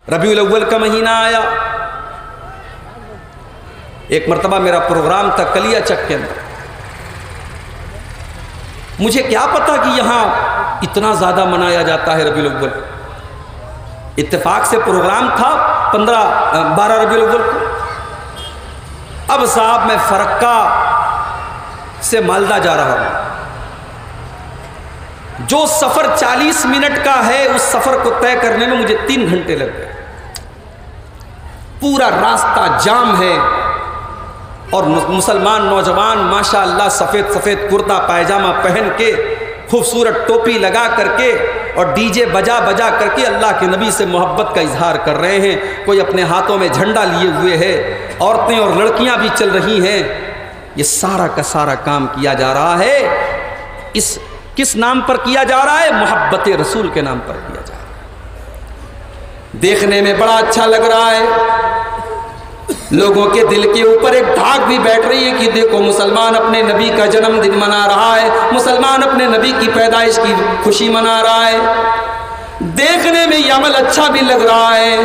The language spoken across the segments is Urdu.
ربیع الاول کا مہینہ آیا، ایک مرتبہ میرا پروگرام تھا کلیا چک کے اندر، مجھے کیا پتا کہ یہاں اتنا زیادہ منایا جاتا ہے ربیع الاول۔ اتفاق سے پروگرام تھا 12 ربیع الاول کو۔ اب صاحب میں فرقہ سے مالدہ جا رہا ہوں، جو سفر 40 منٹ کا ہے اس سفر کو طے کرنے میں مجھے 3 گھنٹے لگ گئے۔ پورا راستہ جام ہے اور مسلمان نوجوان ماشاءاللہ سفید سفید کرتا پائجامہ پہن کے، خوبصورت ٹوپی لگا کر کے اور ڈی جے بجا بجا کر کے اللہ کے نبی سے محبت کا اظہار کر رہے ہیں۔ کوئی اپنے ہاتھوں میں جھنڈا لیے ہوئے ہے، عورتیں اور لڑکیاں بھی چل رہی ہیں۔ یہ سارا کا سارا کام کیا جا رہا ہے، اس کس نام پر کیا جا رہا ہے؟ محبت رسول کے نام پر کیا جا رہا ہے۔ دیکھنے میں بڑا اچھا لگ رہا ہے، لوگوں کے دل کے اوپر ایک دھاگ بھی بیٹھ رہی ہے کہ دیکھو مسلمان اپنے نبی کا جنم دن منا رہا ہے، مسلمان اپنے نبی کی پیدائش کی خوشی منا رہا ہے۔ دیکھنے میں یہ عمل اچھا بھی لگ رہا ہے،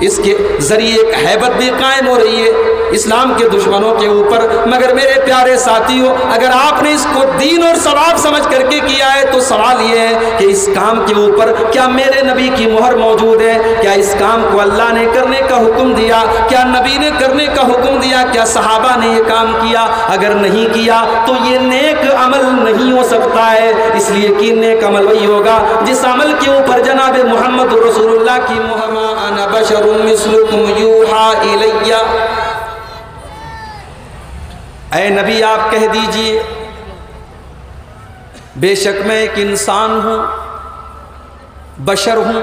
اس کے ذریعے ایک ہیبت بھی قائم ہو رہی ہے اسلام کے دشمنوں کے اوپر۔ مگر میرے پیارے ساتھیوں، اگر آپ نے اس کو دین اور ثواب سمجھ کر کے کیا ہے تو سوال یہ ہے کہ اس کام کے اوپر کیا میرے نبی کی مہر موجود ہے؟ کیا اس کام کو اللہ نے کرنے کا حکم دیا؟ کیا نبی نے کرنے کا حکم دیا؟ کیا صحابہ نے یہ کام کیا؟ اگر نہیں کیا تو یہ نیک عمل نہیں ہو سکتا ہے، اس لیے کہ نیک عمل وہی ہوگا جس عمل کے اوپر جناب محمد رسول اللہ کی مہر انا بشر مثلکم یوحا الی۔ اے نبی آپ کہہ دیجئے بے شک میں ایک انسان ہوں، بشر ہوں،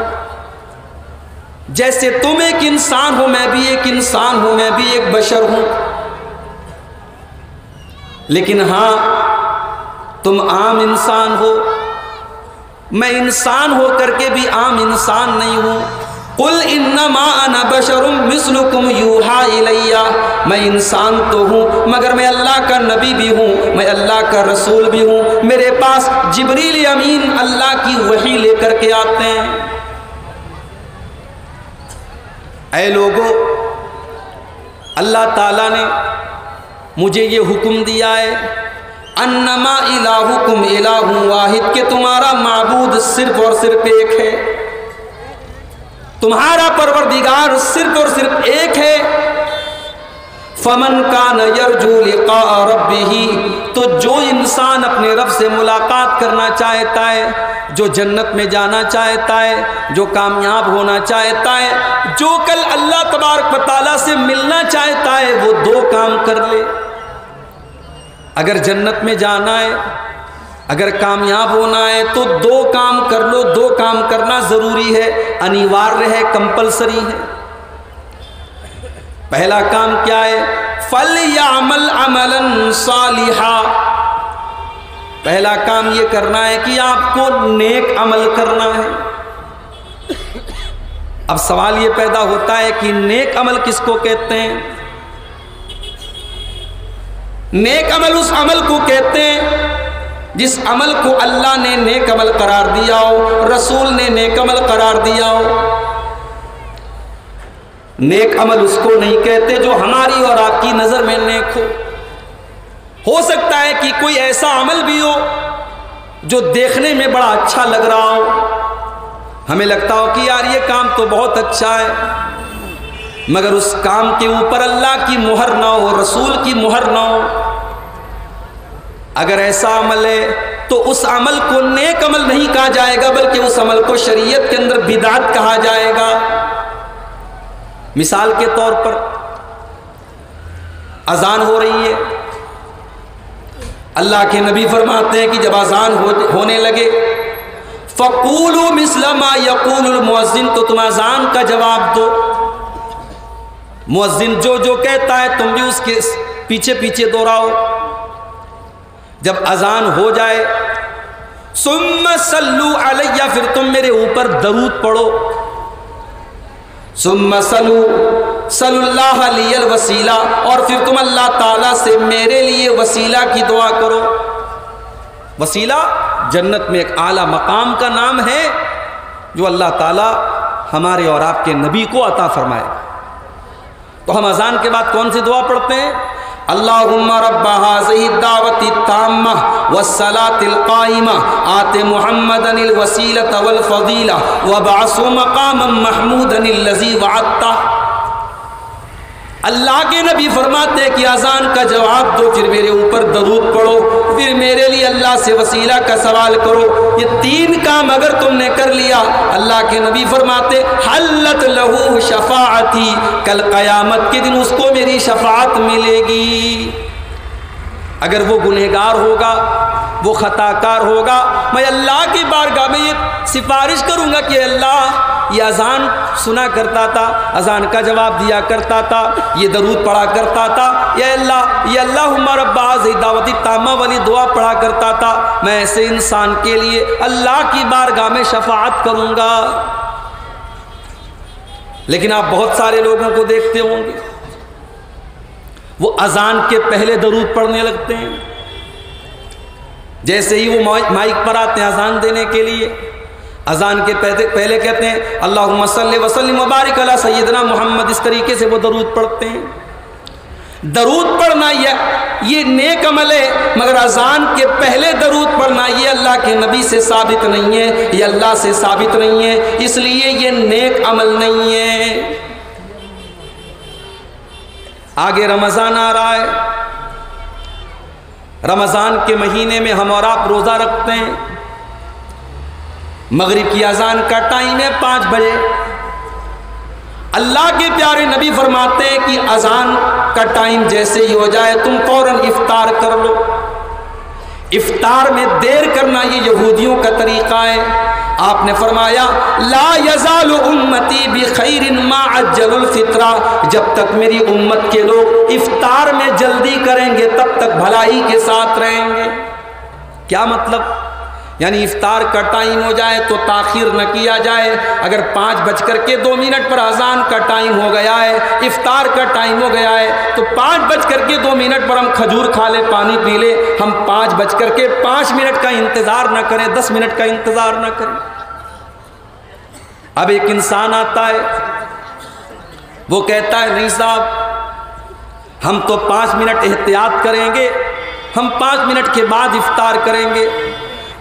جیسے تم ایک انسان ہو میں بھی ایک انسان ہوں، میں بھی ایک بشر ہوں۔ لیکن ہاں تم عام انسان ہو، میں انسان ہو کر کے بھی عام انسان نہیں ہوں۔ قل انما انا بشر مثلکم یوحا الی، میں انسان تو ہوں مگر میں اللہ کا نبی بھی ہوں، میں اللہ کا رسول بھی ہوں۔ میرے پاس جبریل امین اللہ کی وحی لے کر کے آتے ہیں۔ اے لوگو، اللہ تعالیٰ نے مجھے یہ حکم دیا ہے انما الہکم الہ واحد، کہ تمہارا معبود صرف اور صرف ایک ہے، تمہارا پروردگار صرف اور صرف ایک ہے۔ فمن کان یرجو لقاء ربہ، تو جو انسان اپنے رب سے ملاقات کرنا چاہتا ہے، جو جنت میں جانا چاہتا ہے، جو کامیاب ہونا چاہتا ہے، جو کل اللہ تبارک و تعالیٰ سے ملنا چاہتا ہے، وہ 2 کام کر لے۔ اگر جنت میں جانا ہے، اگر کامیاب ہونا ہے تو 2 کام کر لو۔ 2 کام کرنا ضروری ہے، انیواریہ ہے، کمپلسری ہے۔ پہلا کام کیا ہے؟ فَلْيَعْمَلْ عَمَلًا صَالِحًا، پہلا کام یہ کرنا ہے کہ آپ کو نیک عمل کرنا ہے۔ اب سوال یہ پیدا ہوتا ہے کہ نیک عمل کس کو کہتے ہیں؟ نیک عمل اس عمل کو کہتے ہیں جس عمل کو اللہ نے نیک عمل قرار دیا ہو، رسول نے نیک عمل قرار دیا ہو۔ نیک عمل اس کو نہیں کہتے جو ہماری اور آپ کی نظر میں نیک ہو سکتا ہے کہ کوئی ایسا عمل بھی ہو جو دیکھنے میں بڑا اچھا لگ رہا ہو، ہمیں لگتا ہو کہ یار یہ کام تو بہت اچھا ہے، مگر اس کام کے اوپر اللہ کی مہر نہ ہو، رسول کی مہر نہ ہو۔ اگر ایسا عمل ہے تو اس عمل کو نیک عمل نہیں کہا جائے گا، بلکہ اس عمل کو شریعت کے اندر بدعت کہا جائے گا۔ مثال کے طور پر اذان ہو رہی ہے، اللہ کے نبی فرماتے ہیں کہ جب اذان ہونے لگے فَقُولُوا مِثْلَ مَا يَقُولُ الْمُؤَذِّنُ، تو تم اذان کا جواب دو۔ مؤذن جو جو کہتا ہے تم بھی اس کے پیچھے پیچھے دوہراؤ۔ جب اذان ہو جائے ثم صلوا علیہ، پھر تم میرے اوپر درود پڑھو۔ ثم صلو اللہ علی الوسیلہ، اور پھر تم اللہ تعالیٰ سے میرے لیے وسیلہ کی دعا کرو۔ وسیلہ جنت میں ایک اعلیٰ مقام کا نام ہے جو اللہ تعالیٰ ہمارے اور آپ کے نبی کو عطا فرمائے گا۔ تو ہم اذان کے بعد کون سی دعا پڑھتے ہیں؟ اللہم رب هذه الدعوة التامة والصلاة القائمة آت محمدا الوسیلة والفضیلة وابعثه مقاما محمودا الذی وعدتہ۔ اللہ کے نبی فرماتے ہیں کہ اذان کا جواب دو، پھر میرے اوپر درود پڑھو، پھر میرے لیے اللہ سے وسیلہ کا سوال کرو۔ یہ تین کام اگر تم نے کر لیا، اللہ کے نبی فرماتے حلت لہو شفاعتی، کل قیامت کے دن اس کو میری شفاعت ملے گی۔ اگر وہ گنہگار ہوگا، وہ خطا کار ہوگا، میں اللہ کی بارگاہ میں یہ سفارش کروں گا کہ اللہ یہ اذان سنا کرتا تھا، اذان کا جواب دیا کرتا تھا، یہ درود پڑھا کرتا تھا، یا اللہ یہ اللہم رب هذه الدعوة التامة والی دعا پڑھا کرتا تھا، میں ایسے انسان کے لیے اللہ کی بارگاہ میں شفاعت کروں گا۔ لیکن آپ بہت سارے لوگوں کو دیکھتے ہوں گے، وہ اذان کے پہلے درود پڑھنے لگتے ہیں، جیسے ہی وہ مائک پر آتے ہیں اذان دینے کے لیے، اذان کے پہلے کہتے ہیں اللہم صلی وسلم وبارک علی سیدنا محمد، اس طریقے سے وہ درود پڑھتے ہیں۔ درود پڑھنا یہ نیک عمل ہے، مگر اذان کے پہلے درود پڑھنا یہ اللہ کے نبی سے ثابت نہیں ہے، یہ اللہ سے ثابت نہیں ہے، اس لیے یہ نیک عمل نہیں ہے۔ آگے رمضان آ رہا ہے، رمضان کے مہینے میں ہم اور آپ روزہ رکھتے ہیں، مغرب کی اذان کا ٹائم ہے 5 بجے، اللہ کے پیارے نبی فرماتے ہیں کہ اذان کا ٹائم جیسے ہی ہو جائے تم فوراً افطار کر لو۔ افطار میں دیر کرنا یہ یہودیوں کا طریقہ ہے۔ آپ نے فرمایا لا یزال امتی بخیر ما عجل الفطرہ، جب تک میری امت کے لوگ افطار میں جلدی کریں گے تب تک بھلائی کے ساتھ رہیں گے۔ کیا مطلب؟ یعنی افطار کا ٹائم ہو جائے تو تاخیر نہ کیا جائے۔ اگر 5:02 پر اذان کا ٹائم ہو گیا ہے، افطار کا ٹائم ہو گیا ہے، تو 5:02 پر ہم کھجور کھا لیں، پانی پی لیں، ہم 5:05 کا انتظار نہ کریں، 10 منٹ کا انتظار نہ کریں۔ اب ایک انسان آتا ہے، وہ کہتا ہے نہیں صاحب ہم تو 5 منٹ احتیاط کریں گے، ہم 5 منٹ کے بعد افطار کریں گے۔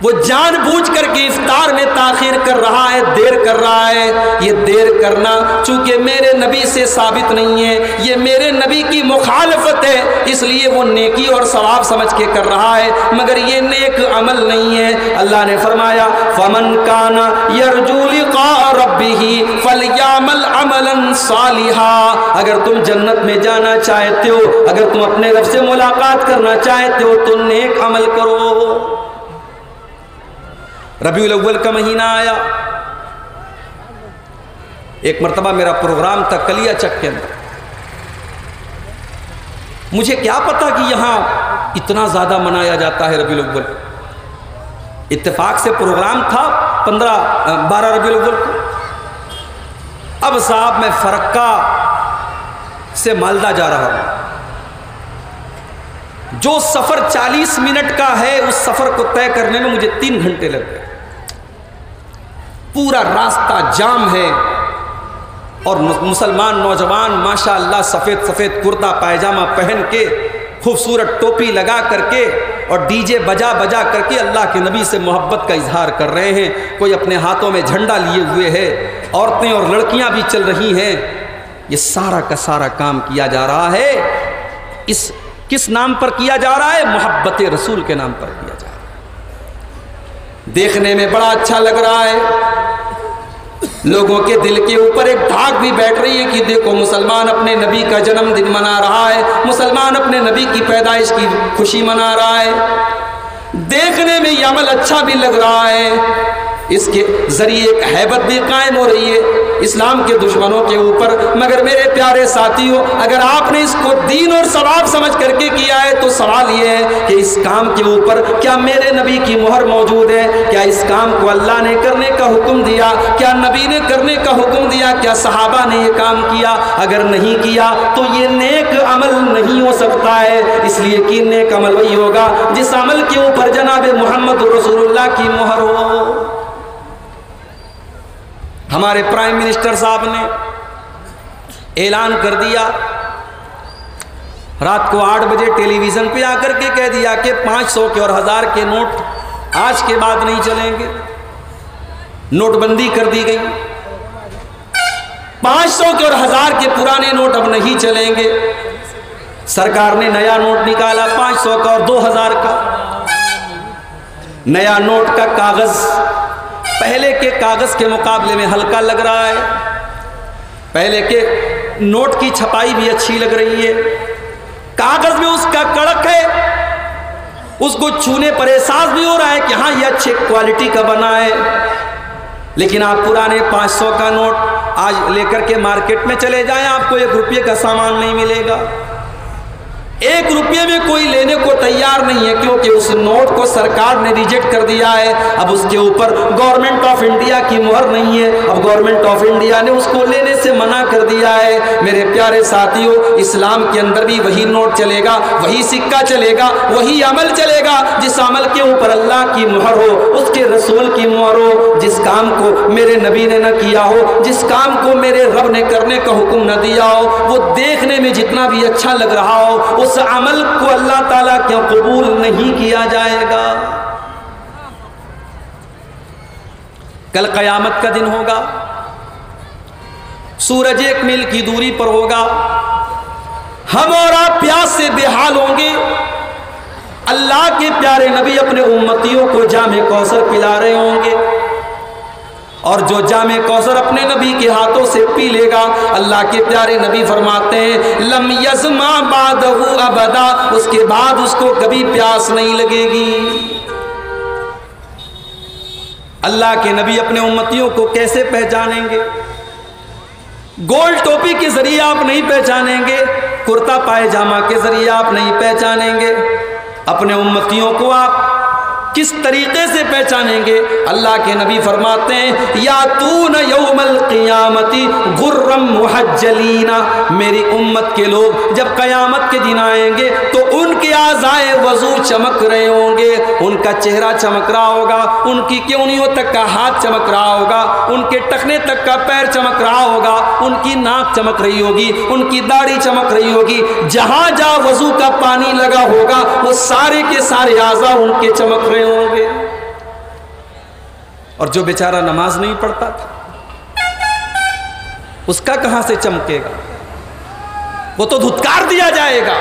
وہ جان بوجھ کر کے افطار میں تاخیر کر رہا ہے، دیر کر رہا ہے۔ یہ دیر کرنا چونکہ میرے نبی سے ثابت نہیں ہے، یہ میرے نبی کی مخالفت ہے، اس لیے وہ نیکی اور ثواب سمجھ کے کر رہا ہے، مگر یہ نیک عمل نہیں ہے۔ اللہ نے فرمایا فمن کان یرجو لقاء ربہ فلیعمل عملا صالحا، اگر تم جنت میں جانا چاہتے ہو، اگر تم اپنے رب سے ملاقات کرنا چاہتے ہو تو نیک عمل کرو۔ ربیع الاول کا مہینہ آیا، ایک مرتبہ میرا پروگرام تھا کلیا چک کے اندر، مجھے کیا پتا کہ یہاں اتنا زیادہ منایا جاتا ہے ربیع الاول۔ اتفاق سے پروگرام تھا 12 ربیع الاول کو۔ اب صاحب میں فرقہ سے مالدہ جا رہا ہوں، جو سفر 40 منٹ کا ہے اس سفر کو طے کرنے میں مجھے 3 گھنٹے لگ گئے۔ پورا راستہ جام ہے اور مسلمان نوجوان ماشاءاللہ سفید سفید کرتا پائجامہ پہن کے، خوبصورت ٹوپی لگا کر کے اور ڈی جے بجا بجا کر کے اللہ کے نبی سے محبت کا اظہار کر رہے ہیں۔ کوئی اپنے ہاتھوں میں جھنڈا لیے ہوئے ہے، عورتیں اور لڑکیاں بھی چل رہی ہیں۔ یہ سارا کا سارا کام کیا جا رہا ہے، اس کس نام پر کیا جا رہا ہے؟ محبت رسول کے نام پر کیا جا رہا ہے۔ دیکھنے میں بڑا اچھا لگ رہا ہے، لوگوں کے دل کے اوپر ایک دھاگ بھی بیٹھ رہی ہے کہ دیکھو مسلمان اپنے نبی کا جنم دن منا رہا ہے، مسلمان اپنے نبی کی پیدائش کی خوشی منا رہا ہے۔ دیکھنے میں یہ عمل اچھا بھی لگ رہا ہے، اس کے ذریعے ایک ہیبت بھی قائم ہو رہی ہے اسلام کے دشمنوں کے اوپر۔ مگر میرے پیارے ساتھیوں، اگر آپ نے اس کو دین اور ثواب سمجھ کر کے کیا ہے تو سوال یہ ہے کہ اس کام کے اوپر کیا میرے نبی کی مہر موجود ہے؟ کیا اس کام کو اللہ نے کرنے کا حکم دیا؟ کیا نبی نے کرنے کا حکم دیا؟ کیا صحابہ نے یہ کام کیا؟ اگر نہیں کیا تو یہ نیک عمل نہیں ہو سکتا ہے، اس لیے کہ نیک عمل وہی ہوگا جس عمل کے اوپر جناب محمد رسول اللہ کی مہر ہو۔ ہمارے پرائم منسٹر صاحب نے اعلان کر دیا، رات کو 8 بجے ٹیلی ویژن پہ آ کر کے کہہ دیا کہ 500 کے اور 1000 کے نوٹ آج کے بعد نہیں چلیں گے، نوٹ بندی کر دی گئی، 500 کے اور 1000 کے پرانے نوٹ اب نہیں چلیں گے۔ سرکار نے نیا نوٹ نکالا 500 کا اور 2000 کا۔ نیا نوٹ کا کاغذ پہلے کے کاغذ کے مقابلے میں ہلکا لگ رہا ہے، پہلے کے نوٹ کی چھپائی بھی اچھی لگ رہی ہے، کاغذ بھی اس کا کڑک ہے، اس کو چھونے پر احساس بھی ہو رہا ہے کہ ہاں یہ اچھے کوالٹی کا بنا ہے۔ لیکن آپ پرانے 500 کا نوٹ آج لے کر کے مارکیٹ میں چلے جائیں، آپ کو 1 روپے کا سامان نہیں ملے گا، 1 روپے میں کوئی لینے کو تیار نہیں ہے، کیونکہ اس نوٹ کو سرکار نے ریجیکٹ کر دیا ہے۔ اب اس کے اوپر گورنمنٹ آف انڈیا کی مہر نہیں ہے، اب گورنمنٹ آف انڈیا نے اس کو لینے سے منع کر دیا ہے۔ میرے پیارے ساتھیوں، اسلام کے اندر بھی وہی نوٹ چلے گا، وہی سکہ چلے گا، وہی عمل چلے گا جس عمل کے اوپر اللہ کی مہر ہو، اس کے رسول کی مہر ہو، جس کام کو میرے نبی نے نہ کیا ہو، جس کام کو میرے رب نے کرنے کا حکم نہ دیا ہو، وہ دیکھنے میں جتنا بھی اچھا لگ رہا ہو، اس عمل کو اللہ تعالیٰ کیا قبول نہیں کیا جائے گا۔ کل قیامت کا دن ہوگا، سورج 1 میل کی دوری پر ہوگا، ہم اور آپ پیاس سے بے حال ہوں گے، اللہ کے پیارے نبی اپنے امتیوں کو جام کوثر پلا رہے ہوں گے، اور جو جام کوثر اپنے نبی کے ہاتھوں سے پی لے گا، اللہ کے پیارے نبی فرماتے ہیں لم یظما بعدہ ابدا، اس کے بعد اس کو کبھی پیاس نہیں لگے گی۔ اللہ کے نبی اپنے امتیوں کو کیسے پہچانیں گے؟ گول ٹوپی کے ذریعے آپ نہیں پہچانیں گے، کرتا پائجامہ کے ذریعے آپ نہیں پہچانیں گے، اپنے امتیوں کو آپ کس طریقے سے پہچانیں گے؟ اللہ کے نبی فرماتے ہیں یاتون یوم القیامت غرم محجلین، میری امت کے لوگ جب قیامت کے دن آئیں گے تو ان کے اعضائے وضو چمک رہے ہوں گے، ان کا چہرہ چمک رہا ہوگا، ان کی کیونیوں تک کا ہاتھ چمک رہا ہوگا، ان کے ٹخنے تک کا پیر چمک رہا ہوگا، ان کی ناک چمک رہی ہوگی، ان کی داڑھی چمک رہی ہوگی، جہاں جہاں وضو کا پانی لگا ہوگا وہ سارے کے سارے اعضاء ان کے چمک رہے ہوں گے۔ اور جو بیچارہ نماز نہیں پڑھتا تھا اس کا کہاں سے چمکے گا؟ وہ تو دھتکار دیا جائے گا،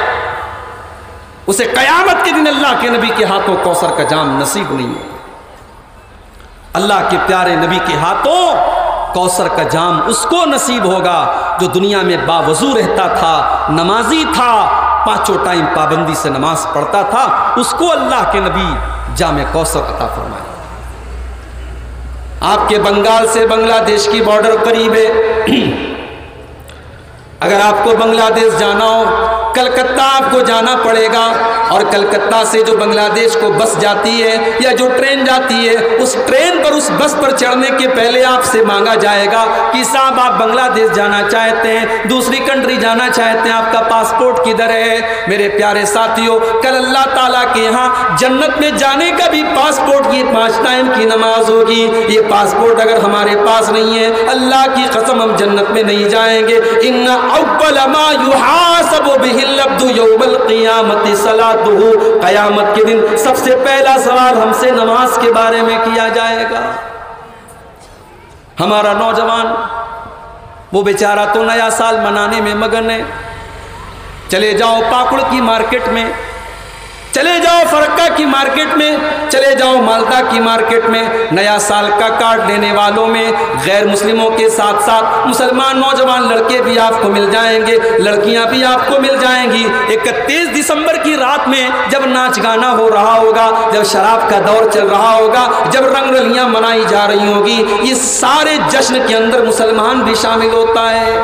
اسے قیامت کے دن اللہ کے نبی کے ہاتھوں کوثر کا جام نصیب نہیں ہوگا۔ اللہ کے پیارے نبی کے ہاتھوں کوثر کا جام اس کو نصیب ہوگا جو دنیا میں باوضو رہتا تھا، نمازی تھا، 5 ٹائم پابندی سے نماز پڑھتا تھا، اس کو اللہ کے نبی جام کوثر عطا فرمائے۔ آپ کے بنگال سے بنگلہ دیش کی بارڈر قریب ہے، اگر آپ کو بنگلہ دیش جانا ہو کلکتہ آپ کو جانا پڑے گا، اور کلکتہ سے جو بنگلہ دیش کو بس جاتی ہے یا جو ٹرین جاتی ہے، اس ٹرین پر اس بس پر چڑھنے کے پہلے آپ سے مانگا جائے گا کہ صاحب آپ بنگلہ دیش جانا چاہتے ہیں، دوسری کنٹری جانا چاہتے ہیں، آپ کا پاسپورٹ کدھر ہے؟ میرے پیارے ساتھیوں، کل اللہ تعالیٰ کے یہاں جنت میں جانے کا بھی پاسپورٹ کی 5 ٹائم کی نماز ہوگی۔ یہ پاسپورٹ اگر ہمارے پاس نہیں ہے، اللہ کی قسم ہم جنت میں نہیں جائیں گے۔ ان اول ما یحاسب بہ العبد یوم القیامت صلاۃ، قیامت کے دن سب سے پہلا سوال ہم سے نماز کے بارے میں کیا جائے گا۔ ہمارا نوجوان وہ بیچارہ تو نیا سال منانے میں مگن ہے، چلے جاؤ پاکڑ کی مارکیٹ میں، چلے جاؤ فرقہ کی مارکیٹ میں، چلے جاؤ مالدہ کی مارکیٹ میں، نیا سال کا کارڈ لینے والوں میں غیر مسلموں کے ساتھ ساتھ مسلمان نوجوان لڑکے بھی آپ کو مل جائیں گے، لڑکیاں بھی آپ کو مل جائیں گی۔ 31 دسمبر کی رات میں جب ناچ گانا ہو رہا ہوگا، جب شراب کا دور چل رہا ہوگا، جب رنگ رلیاں منائی جا رہی ہوگی، یہ سارے جشن کے اندر مسلمان بھی شامل ہوتا ہے۔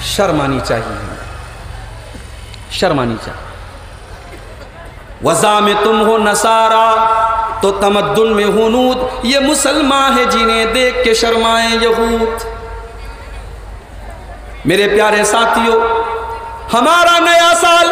شرم آنی چاہیے، شرم آنی چاہیے۔ وضع میں تم ہو نصارا تو تمدن میں ہنود، یہ مسلمان ہے جنہیں دیکھ کے شرمائیں یہود۔ میرے پیارے ساتھیوں، ہمارا نیا سال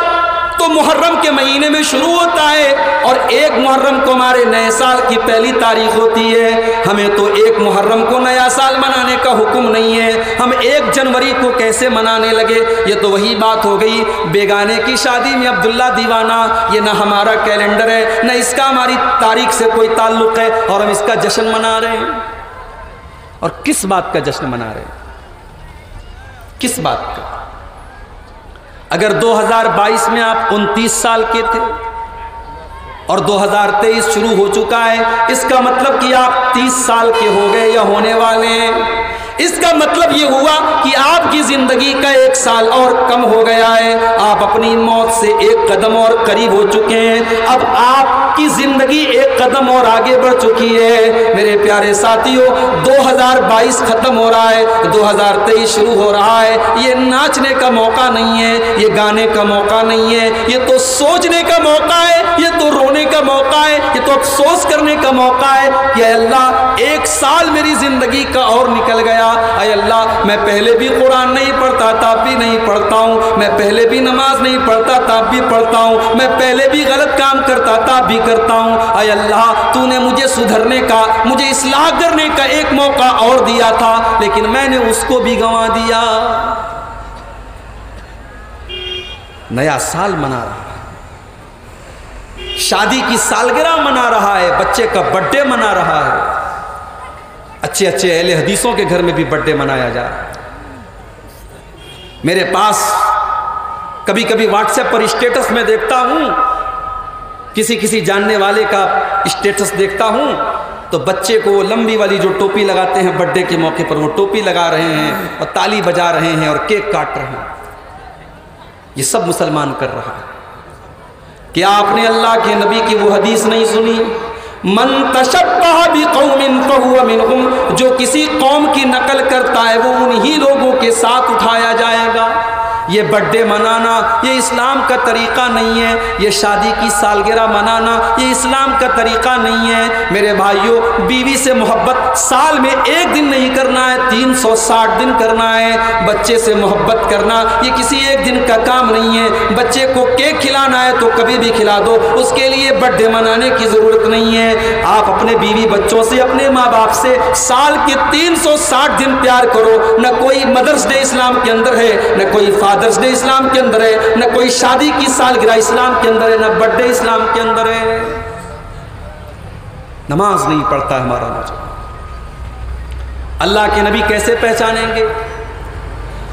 تو محرم کے مہینے میں شروع ہوتا ہے اور 1 محرم کو ہمارے نئے سال کی پہلی تاریخ ہوتی ہے. ہمیں تو 1 محرم کو نیا سال منانے کا حکم نہیں ہے, ہم 1 جنوری کو کیسے منانے لگے؟ یہ تو وہی بات ہو گئی بیگانے کی شادی میں عبداللہ دیوانہ. یہ نہ ہمارا کیلنڈر ہے, نہ اس کا ہماری تاریخ سے کوئی تعلق ہے, اور ہم اس کا جشن منا رہے ہیں. اور کس بات کا جشن منا رہے ہیں؟ کس بات کا؟ اگر 2022 میں آپ 29 سال کے تھے اور 2023 شروع ہو چکا ہے, اس کا مطلب کہ آپ 30 سال کے ہو گئے یا ہونے والے ہیں. اس کا مطلب یہ ہوا کہ آپ کی زندگی کا 1 سال اور کم ہو گیا ہے. آپ اپنی موت سے 1 قدم اور قریب ہو چکے ہیں. اب آپ کی زندگی 1 قدم اور آگے بڑھ چکی ہے. میرے پیارے ساتھیوں, 2022 ختم ہو رہا ہے, 2023 شروع ہو رہا ہے. یہ ناچنے کا موقع نہیں ہے, یہ گانے کا موقع نہیں ہے, یہ تو سوچنے کا موقع ہے, یہ تو رونے کا موقع ہے, یہ تو افسوس کرنے کا موقع ہے کہ اے اللہ 1 سال میری زندگی کا اور نکل گیا. اے اللہ, میں پہلے بھی قرآن نہیں پڑھتا تھا, اب بھی نہیں پڑھتا ہوں. میں پہلے بھی نماز نہیں پڑھتا تھا, اب بھی پڑھتا ہوں. میں پہلے بھی غلط کام کرتا تھا, اب بھی کرتا ہوں. اے اللہ, تو نے مجھے سدھرنے کا, مجھے اصلاح کرنے کا 1 موقع اور دیا تھا, لیکن میں نے اس کو بھی گنوا دیا. نیا سال منا رہا ہے, شادی کی سالگرہ منا رہا ہے, بچے کا برتھ ڈے منا رہا ہے. اچھے اچھے اہل حدیثوں کے گھر میں بھی برتھ ڈے منایا جا رہا ہے. میرے پاس کبھی کبھی واٹس ایپ پر اسٹیٹس میں دیکھتا ہوں, کسی جاننے والے کا اسٹیٹس دیکھتا ہوں, تو بچے کو وہ لمبی والی جو ٹوپی لگاتے ہیں برتھ ڈے کے موقع پر, وہ ٹوپی لگا رہے ہیں اور تالی بجا رہے ہیں اور کیک کاٹ رہے ہیں. یہ سب مسلمان کر رہا ہے. کیا آپ نے اللہ کے نبی کی وہ حدیث نہیں سنی؟ من تشبہ بقوم فہو منہم, جو کسی قوم کی نقل کرتا ہے وہ انہی لوگوں کے ساتھ اٹھایا جائے گا. یہ برتھ ڈے منانا یہ اسلام کا طریقہ نہیں ہے. یہ شادی کی سالگرہ منانا یہ اسلام کا طریقہ نہیں ہے. میرے بھائیوں, بیوی سے محبت سال میں 1 دن نہیں کرنا ہے, 360 دن کرنا ہے. بچے سے محبت کرنا یہ کسی 1 دن کا کام نہیں ہے. بچے کو کیک کھلانا ہے تو کبھی بھی کھلا دو, اس کے لیے برتھ ڈے منانے کی ضرورت نہیں ہے. آپ اپنے بیوی بچوں سے, اپنے ماں باپ سے سال کے 360 دن پیار کرو. نہ کوئی مدرس ڈے اسلام کے اندر ہے, نہ کوئی فادرس ڈے اسلام کے اندر ہے, نہ کوئی شادی کی سالگرہ اسلام کے اندر ہے, نہ برتھ ڈے اسلام کے اندر ہے. نماز نہیں پڑھتا ہمارا نوجوان. اللہ کے نبی کیسے پہچانیں گے؟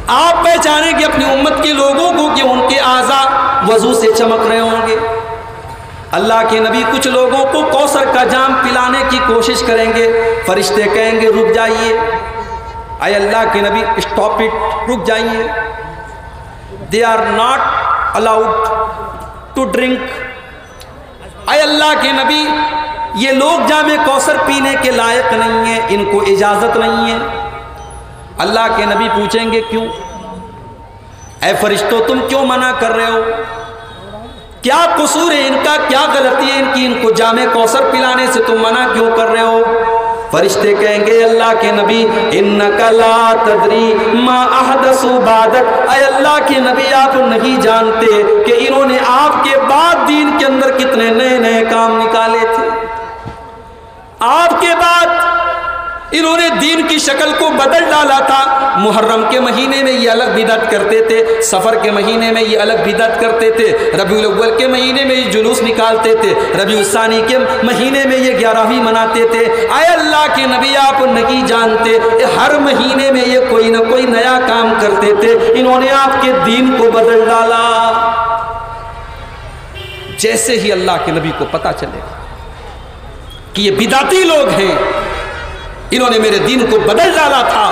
آپ پہچانیں گے اپنی امت کے لوگوں کو کہ ان کے اعضاء وضو سے چمک رہے ہوں گے. اللہ کے نبی کچھ لوگوں کو کوثر کا جام پلانے کی کوشش کریں گے, فرشتے کہیں گے رک جائیے. اے اللہ کے نبی اسٹاپ اٹ, رک جائیے. They are not allowed to drink. اے اللہ کے نبی, یہ لوگ جام کوثر پینے کے لائق نہیں ہیں, ان کو اجازت نہیں ہے. اللہ کے نبی پوچھیں گے کیوں؟ اے فرشتوں, تم کیوں منع کر رہے ہو؟ کیا قصور ہے ان کا, کیا غلطی ہے ان کی, ان کو جام کوثر پلانے سے تم منع کیوں کر رہے ہو؟ فرشتے کہیں گے اللہ کے نبی انک لا تدری ما احدثوا بعدک. اے اللہ کے نبی, آپ نہیں جانتے کہ انہوں نے آپ کے بعد دین کے اندر کتنے نئے نئے کام نکالے تھے. آپ کے بعد انہوں نے دین کی شکل کو بدل ڈالا تھا. محرم کے مہینے میں یہ الگ بدعت کرتے تھے, سفر کے مہینے میں یہ الگ بدعت کرتے تھے, ربیع الاول کے مہینے میں یہ جلوس نکالتے تھے, ربیع الثانی کے مہینے میں یہ 11ویں مناتے تھے. اے اللہ کے نبی, آپ نہیں جانتے ہر مہینے میں یہ کوئی نہ کوئی نیا کام کرتے تھے. انہوں نے آپ کے دین کو بدل ڈالا. جیسے ہی اللہ کے نبی کو پتا چلے کہ یہ بدعتی لوگ ہیں, انہوں نے میرے دین کو بدل ڈالا تھا.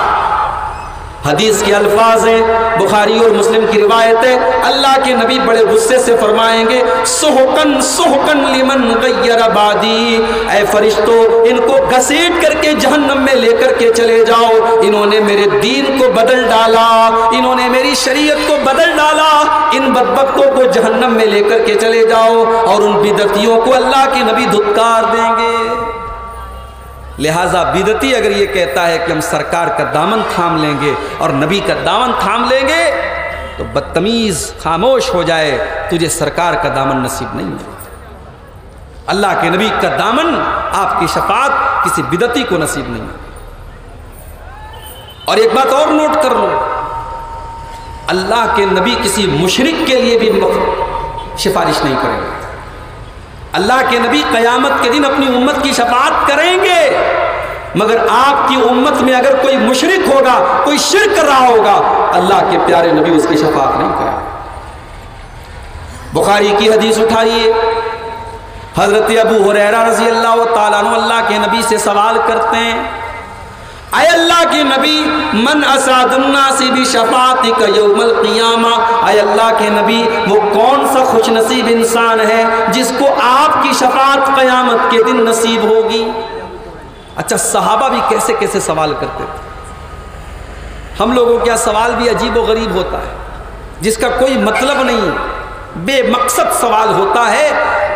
حدیث کے الفاظ ہیں, بخاری اور مسلم کی روایت ہے, اللہ کے نبی بڑے غصے سے فرمائیں گے سحقن سحقن لمن غیر بعدی. اے فرشتوں, ان کو گھسیٹ کر کے جہنم میں لے کر کے چلے جاؤ. انہوں نے میرے دین کو بدل ڈالا, انہوں نے میری شریعت کو بدل ڈالا. ان بدبختوں کو جہنم میں لے کر کے چلے جاؤ, اور ان بدعتیوں کو اللہ کے نبی دھتکار دیں گے. لہٰذا بدعتی اگر یہ کہتا ہے کہ ہم سرکار کا دامن تھام لیں گے اور نبی کا دامن تھام لیں گے, تو بدتمیز خاموش ہو جائے، تجھے سرکار کا دامن نصیب نہیں ہے۔ اللہ کے نبی کا دامن، آپ کی شفاعت کسی بدعتی کو نصیب نہیں ہے۔ اور ایک بات اور نوٹ کر لو، اللہ کے نبی کسی مشرک کے لیے بھی سفارش نہیں کریں گے۔ اللہ کے نبی قیامت کے دن اپنی امت کی شفاعت کریں گے، مگر آپ کی امت میں اگر کوئی مشرک ہوگا، کوئی شرک کر رہا ہوگا، اللہ کے پیارے نبی اس کی شفاعت نہیں کریں گے۔ بخاری کی حدیث اٹھائیے، حضرت ابو ہریرہ رضی اللہ تعالیٰ عنہ اللہ کے نبی سے سوال کرتے ہیں، اے اللہ کے نبی، من اسعد الناس بشفاعتک یوم القیامہ، اے اللہ کے نبی وہ کون سا خوش نصیب انسان ہے جس کو آپ کی شفاعت قیامت کے دن نصیب ہوگی۔ اچھا، صحابہ بھی کیسے کیسے سوال کرتے تھے۔ ہم لوگوں کا سوال بھی عجیب و غریب ہوتا ہے، جس کا کوئی مطلب نہیں، بے مقصد سوال ہوتا ہے،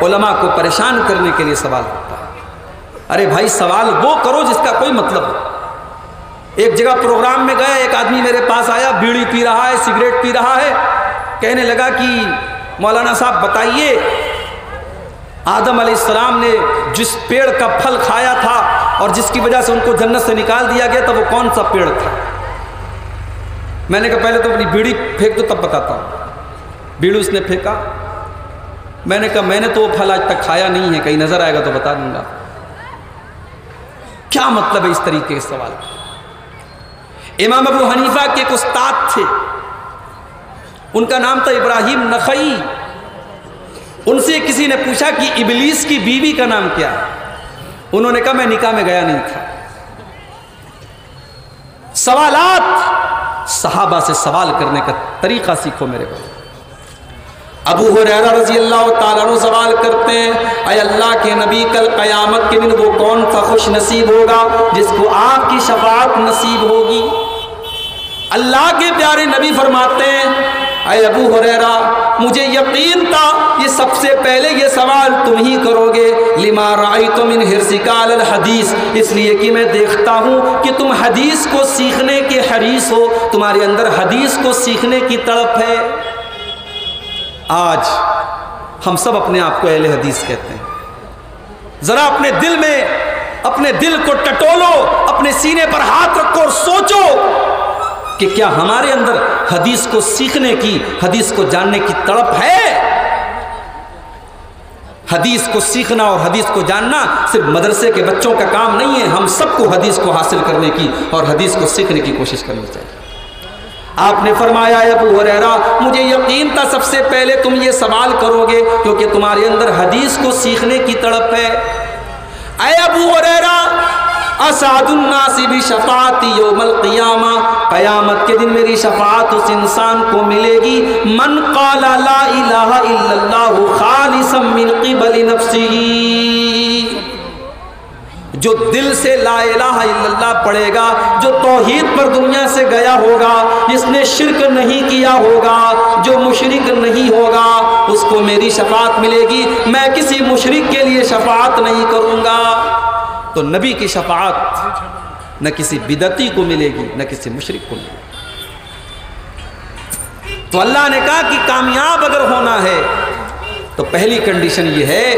علماء کو پریشان کرنے کے لیے سوال ہوتا ہے۔ ارے بھائی، سوال وہ کرو جس کا کوئی مطلب ہو۔ ایک جگہ پروگرام میں گئے، ایک آدمی میرے پاس آیا، بیڑی پی رہا ہے، سگریٹ پی رہا ہے، کہنے لگا کہ مولانا صاحب بتائیے، آدم علیہ السلام نے جس پیڑ کا پھل کھایا تھا اور جس کی وجہ سے ان کو جنت سے نکال دیا گیا تھا، وہ کون سا پیڑ تھا؟ میں نے کہا پہلے تو اپنی بیڑی پھینک دو تب بتاتا ہوں۔ بیڑی اس نے پھینکا، میں نے کہا میں نے تو وہ پھل آج تک کھایا نہیں ہے، کہیں نظر آئے گا تو بتا دوں گا۔ کیا مطلب ہے اس طریقے کے سوال کا؟ امام ابو حنیفہ کے ایک استاد تھے، ان کا نام تھا ابراہیم نخعی۔ ان سے کسی نے پوچھا کہ ابلیس کی بیوی کا نام کیا ہے؟ انہوں نے کہا میں نکاح میں گیا نہیں تھا۔ سوالات، صحابہ سے سوال کرنے کا طریقہ سیکھو میرے بھائی۔ ابو ہریرہ رضی اللہ تعالیٰ عنہ سوال کرتے ہیں، اے اللہ کے نبی، کل قیامت کے دن وہ کون سا خوش نصیب ہوگا جس کو آپ کی شفاعت نصیب ہوگی؟ اللہ کے پیارے نبی فرماتے ہیں، اے ابو ہریرہ، مجھے یقین تھا یہ سب سے پہلے یہ سوال تم ہی کرو گے، لما رأیت من حرصک علی الحدیث، اس لیے کہ میں دیکھتا ہوں کہ تم حدیث کو سیکھنے کے حریص ہو، تمہارے اندر حدیث کو سیکھنے کی تڑپ ہے۔ آج ہم سب اپنے آپ کو اہل حدیث کہتے ہیں۔ ذرا اپنے دل میں، اپنے دل کو ٹٹولو، اپنے سینے پر ہاتھ رکھو اور سوچو کہ کیا ہمارے اندر حدیث کو سیکھنے کی، حدیث کو جاننے کی تڑپ ہے؟ حدیث کو سیکھنا اور حدیث کو جاننا صرف مدرسے کے بچوں کا کام نہیں ہے، ہم سب کو حدیث کو حاصل کرنے کی اور حدیث کو سیکھنے کی کوشش کرنی چاہیے۔ آپ نے فرمایا، اے ابو ہریرہ، مجھے یقین تھا سب سے پہلے تم یہ سوال کرو گے کیونکہ تمہارے اندر حدیث کو سیکھنے کی تڑپ ہے۔ اے ابو ہریرہ، اسعد الناس بشفاعتی یوم القیامہ، قیامت کے دن میری شفاعت اس انسان کو ملے گی، من قال لا الہ الا اللہ خالصا من قبل نفسہ، جو دل سے لا الہ الا اللہ پڑھے گا، جو توحید پر دنیا سے گیا ہوگا، جس نے شرک نہیں کیا ہوگا، جو مشرک نہیں ہوگا، اس کو میری شفاعت ملے گی، میں کسی مشرک کے لیے شفاعت نہیں کروں گا۔ تو نبی کی شفاعت نہ کسی بدعتی کو ملے گی نہ کسی مشرک کو ملے گی۔ تو اللہ نے کہا کہ کامیاب اگر ہونا ہے تو پہلی کنڈیشن یہ ہے،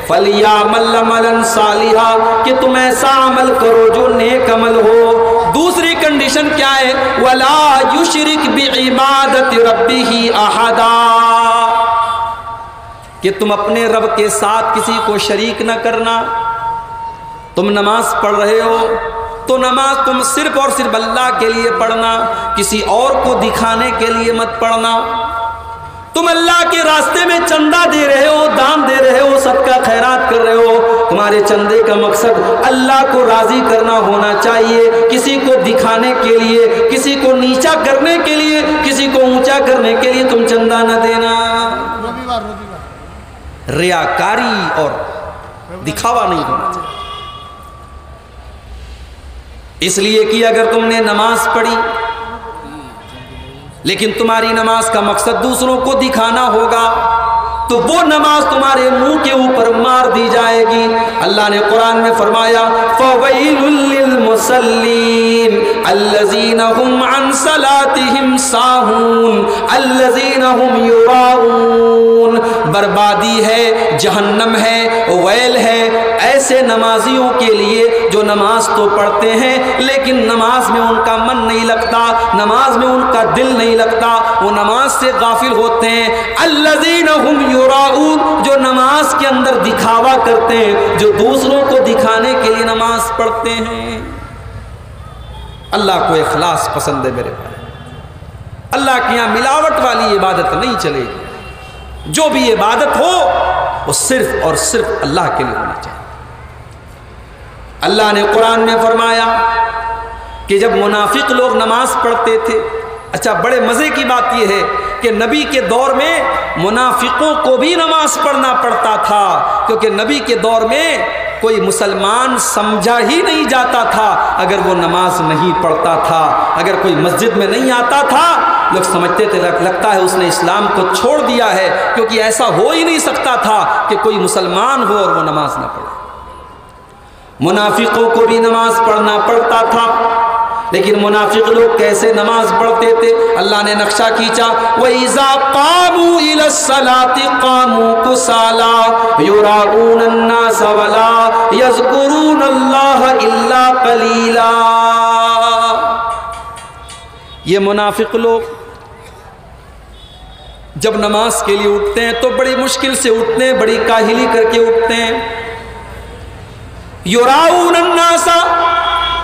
فَلْيَعْمَلْ عَمَلًا صَالِحًا، کہ تم ایسا عمل کرو جو نیک عمل ہو۔ دوسری کنڈیشن کیا ہے؟ وَلَا يُشْرِكْ بِعِبَادَةِ رَبِّهِ أَحَدًا، کہ تم اپنے رب کے ساتھ کسی کو شریک نہ کرنا۔ تم نماز پڑھ رہے ہو تو نماز تم صرف اور صرف اللہ کے لیے پڑھنا، کسی اور کو دکھانے کے لیے مت پڑھنا۔ تم اللہ کے راستے میں چندہ دے رہے ہو، دان دے رہے ہو، صدقہ خیرات کر رہے ہو، تمہارے چندے کا مقصد اللہ کو راضی کرنا ہونا چاہیے، کسی کو دکھانے کے لیے، کسی کو نیچا کرنے کے لیے، کسی کو اونچا کرنے کے لیے تم چندہ نہ دینا۔ ریاکاری اور دکھاوا نہیں ہونا چاہیے۔ اس لیے کہ اگر تم نے نماز پڑھی لیکن تمہاری نماز کا مقصد دوسروں کو دکھانا ہوگا، تو وہ نماز تمہارے منہ کے اوپر مار دی جائے گی۔ اللہ نے قرآن میں فرمایا فَوَيْلٌ لِّلْمُصَلِّينَ الَّذِينَ هُمْ عَنْ صَلَاتِهِمْ سَاهُونَ الَّذِينَ هُمْ يُرَاءُونَ۔ بربادی ہے، جہنم ہے، ویل ہے ایسے نمازیوں کے لیے جو نماز تو پڑھتے ہیں لیکن نماز میں ان کا من نہیں لگتا، نماز میں ان کا دل نہیں لگتا، وہ نماز سے غافل ہوتے ہیں۔ الذین ہم یراؤون، جو نماز کے اندر دکھاوا کرتے ہیں، جو دوسروں کو دکھانے کے لیے نماز پڑھتے ہیں۔ اللہ کو اخلاص پسند ہے میرے بھائی، اللہ کے یہاں ملاوٹ والی عبادت نہیں چلے گی، جو بھی عبادت ہو وہ صرف اور صرف اللہ کے لیے ہونی چاہیے۔ اللہ نے قرآن میں فرمایا کہ جب منافق لوگ نماز پڑھتے تھے، اچھا بڑے مزے کی بات یہ ہے کہ نبی کے دور میں منافقوں کو بھی نماز پڑھنا پڑتا تھا، کیونکہ نبی کے دور میں کوئی مسلمان سمجھا ہی نہیں جاتا تھا اگر وہ نماز نہیں پڑھتا تھا۔ اگر کوئی مسجد میں نہیں آتا تھا لوگ سمجھتے تھے لگتا ہے اس نے اسلام کو چھوڑ دیا ہے، کیونکہ ایسا ہو ہی نہیں سکتا تھا کہ کوئی مسلمان ہو اور وہ نماز نہ پڑھے۔ منافقوں کو بھی نماز پڑھنا پڑتا تھا، لیکن منافق لوگ کیسے نماز پڑھتے تھے؟ اللہ نے نقشہ کھینچا وَإِذَا قَامُوا إِلَى الصَّلَاةِ قَامُوا كُسَالَىٰ يُرَاءُونَ النَّاسَ وَلَا يَذْكُرُونَ اللَّهَ إِلَّا قَلِيلًا۔ یہ منافق لوگ جب نماز کے لیے اٹھتے ہیں تو بڑی مشکل سے اٹھتے ہیں، بڑی کاہلی کر کے اٹھتے ہیں۔ یراؤون الناس،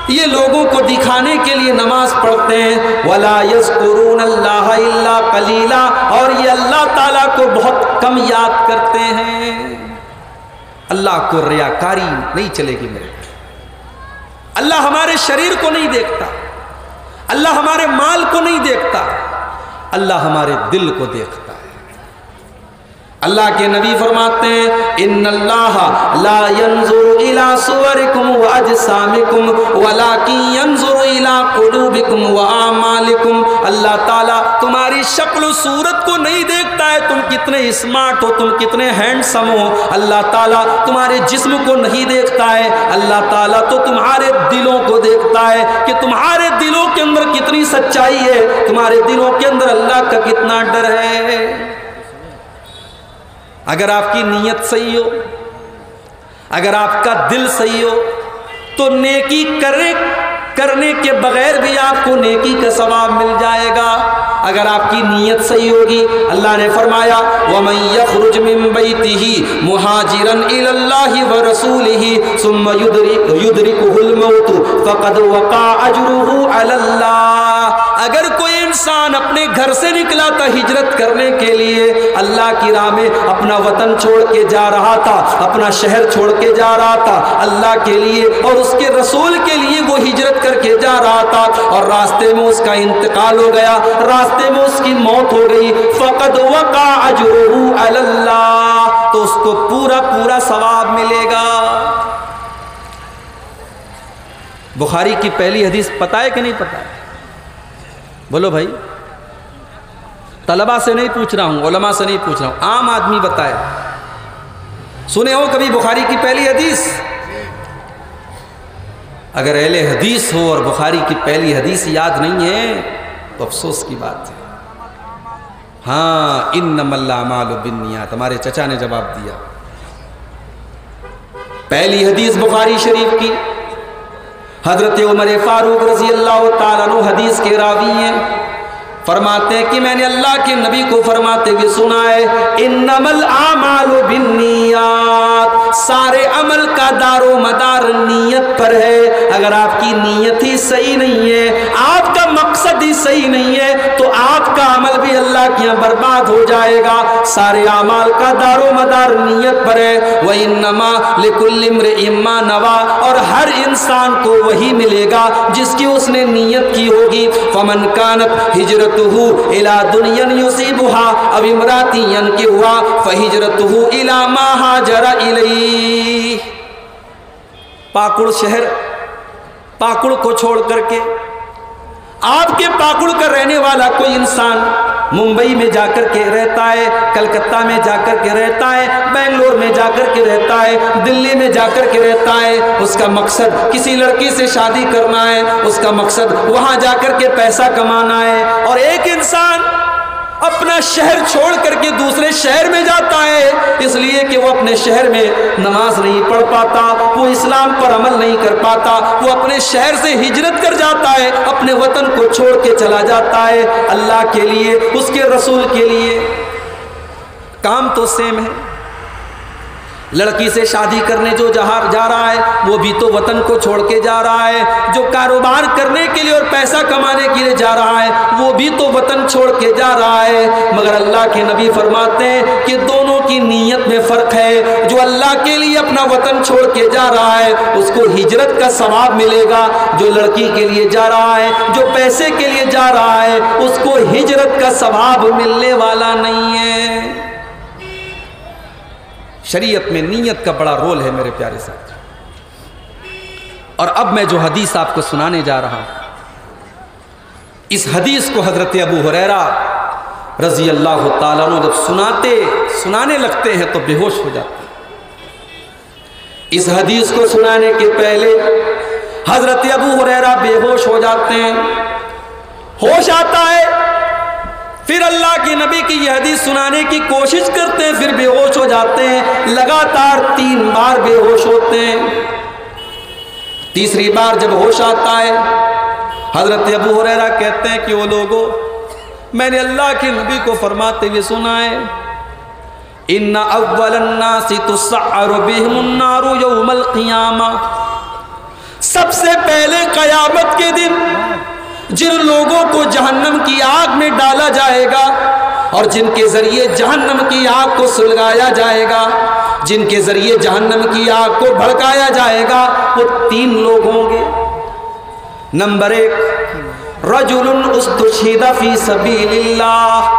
یہ لوگوں کو دکھانے کے لیے نماز پڑھتے ہیں، ولا یذکرون اللہ الا قلیلا، اور یہ اللہ تعالیٰ کو بہت کم یاد کرتے ہیں۔ اللہ کو ریاکاری نہیں چلے گی میرے، اللہ ہمارے شریر کو نہیں دیکھتا، اللہ ہمارے مال کو نہیں دیکھتا، اللہ ہمارے دل کو دیکھتا ہے۔ اللہ کے نبی فرماتے ہیں ان اللہ لا ينظر الى صورکم واجسامکم ولکن ينظر الى قلوبکم واعمالکم۔ اللہ تعالیٰ تمہاری شکل و صورت کو نہیں دیکھتا ہے، تم کتنے اسمارٹ ہو، تم کتنے ہینڈسم ہو، اللہ تعالیٰ تمہارے جسم کو نہیں دیکھتا ہے، اللہ تعالیٰ تو تمہارے دلوں کو دیکھتا ہے کہ تمہارے دلوں کے اندر کتنی سچائی ہے، تمہارے دلوں کے اندر اللہ کا کتنا ڈر ہے۔ اگر آپ کی نیت صحیح ہو، اگر آپ کا دل صحیح ہو تو نیکی کرنے کے بغیر بھی آپ کو نیکی کا ثواب مل جائے گا۔ اگر آپ کی نیت صحیح ہوگی، اللہ نے فرمایا وَمَن يَخْرُجْ مِن بَيْتِهِ مُهَاجِرًا إِلَى اللَّهِ وَرَسُولِهِ ثُمَّ يُدْرِكُهُ الْمَوْتُ فَقَدْ وَقَعَ أَجْرُهُ عَلَى اللَّهِ۔ اگر کوئی انسان اپنے گھر سے نکلا تھا ہجرت کرنے کے لیے، اللہ کی راہ میں اپنا وطن چھوڑ کے جا رہا تھا، اپنا شہر چھوڑ کے جا رہا تھا اللہ کے لیے اور اس کے رسول کے لیے وہ ہجرت کر کے جا رہا تھا، اور راستے میں اس کا انتقال ہو گیا، راستے میں اس کی موت ہو گئی، فقد وقع اجرہ علی اللہ، تو اس کو پورا پورا ثواب ملے گا۔ بخاری کی پہلی حدیث پتہ ہے کہ نہیں پتہ ہے؟ بولو بھائی، طلبہ سے نہیں پوچھ رہا ہوں، علماء سے نہیں پوچھ رہا ہوں، عام آدمی بتائے۔ سنے ہو کبھی بخاری کی پہلی حدیث؟ اگر اہل حدیث ہو اور بخاری کی پہلی حدیث یاد نہیں ہے تو افسوس کی بات ہے۔ ہاں انما الاعمال بالنیات، ہمارے چچا نے جواب دیا۔ پہلی حدیث بخاری شریف کی، حضرت عمر فاروق رضی اللہ تعالیٰ عنہ حدیث کے راوی ہیں، فرماتے ہیں کہ میں نے اللہ کے نبی کو فرماتے ہوئے سنا ہے انما الاعمال بالنیات، سارے عمل کا دار و مدار نیت پر ہے۔ اگر آپ کی نیت ہی صحیح نہیں ہے، آپ کا مقصد ہی صحیح نہیں ہے تو آپ کا عمل بھی اللہ کے یہاں برباد ہو جائے گا۔ سارے اعمال کا دار و مدار نیت پر ہے۔ وَإِنَّمَا لِكُلِّ امْرِئٍ مَّا نَوَىٰ، اور ہر انسان کو وہی ملے گا جس کی اس نے نیت کی ہوگی۔ فَمَنْ كَانَتْ ہجرتہ إِلَىٰ دُنْيًا يُصِيبُهَا أَوْ امْرَأَةٍ يَنكِحُهَا فَهِجْرَتُهُ إِلَىٰ مَا هَاجَرَ إِلَيْهِ۔ پاکڑ شہر، پاکڑ کو چھوڑ کر کے، آپ کے پاکڑ کا رہنے والا کوئی انسان ممبئی میں جا کر کے رہتا ہے، کلکتہ میں جا کر کے رہتا ہے، بنگلور میں جا کر کے رہتا ہے، دلی میں جا کر کے رہتا ہے، اس کا مقصد کسی لڑکی سے شادی کرنا ہے، اس کا مقصد وہاں جا کر کے پیسہ کمانا ہے۔ اور ایک انسان اپنا شہر چھوڑ کر کے دوسرے شہر میں جاتا ہے، اس لیے کہ وہ اپنے شہر میں نماز نہیں پڑھ پاتا، وہ اسلام پر عمل نہیں کر پاتا، وہ اپنے شہر سے ہجرت کر جاتا ہے، اپنے وطن کو چھوڑ کے چلا جاتا ہے اللہ کے لیے، اس کے رسول کے لیے۔ کام تو سیم ہے، لڑکی سے شادی کرنے جو جا رہا ہے وہ بھی تو وطن کو چھوڑ کے جا رہا ہے، جو کاروبار کرنے کے لیے اور پیسہ کمانے کے لیے جا رہا ہے وہ بھی تو وطن چھوڑ کے جا رہا ہے۔ مگر اللہ کے نبی فرماتے ہیں کہ دونوں کی نیت میں فرق ہے، جو اللہ کے لیے اپنا وطن چھوڑ کے جا رہا ہے اس کو ہجرت کا ثواب ملے گا، جو لڑکی کے لیے جا رہا ہے، جو پیسے کے لیے جا رہا ہے، اس کو ہجرت کا ثواب ملنے والا نہیں ہے۔ شریعت میں نیت کا بڑا رول ہے میرے پیارے ساتھ۔ اور اب میں جو حدیث آپ کو سنانے جا رہا ہوں، اس حدیث کو حضرت ابو ہریرہ رضی اللہ تعالیٰ عنہ جب سنانے لگتے ہیں تو بے ہوش ہو جاتے ہیں۔ اس حدیث کو سنانے کے پہلے حضرت ابو ہریرہ بے ہوش ہو جاتے ہیں، ہوش آتا ہے، پھر اللہ کے نبی کی یہ حدیث سنانے کی کوشش کرتے ہیں، پھر بے ہوش ہو جاتے ہیں، لگاتار 3 بار بے ہوش ہوتے ہیں۔ تیسری بار جب ہوش آتا ہے حضرت ابو ہریرہ کہتے ہیں کہ وہ لوگوں، میں نے اللہ کے نبی کو فرماتے ہوئے سنا ہے، ان اول الناس تسعر بهم النار یوم القیامہ، سب سے پہلے قیامت کے دن جن لوگوں کو جہنم کی آگ میں ڈالا جائے گا اور جن کے ذریعے جہنم کی آگ کو سلگایا جائے گا، جن کے ذریعے جہنم کی آگ کو بھڑکایا جائے گا، وہ 3 لوگ ہوں گے۔ نمبر 1، رجل استشہد فی سبیل اللہ،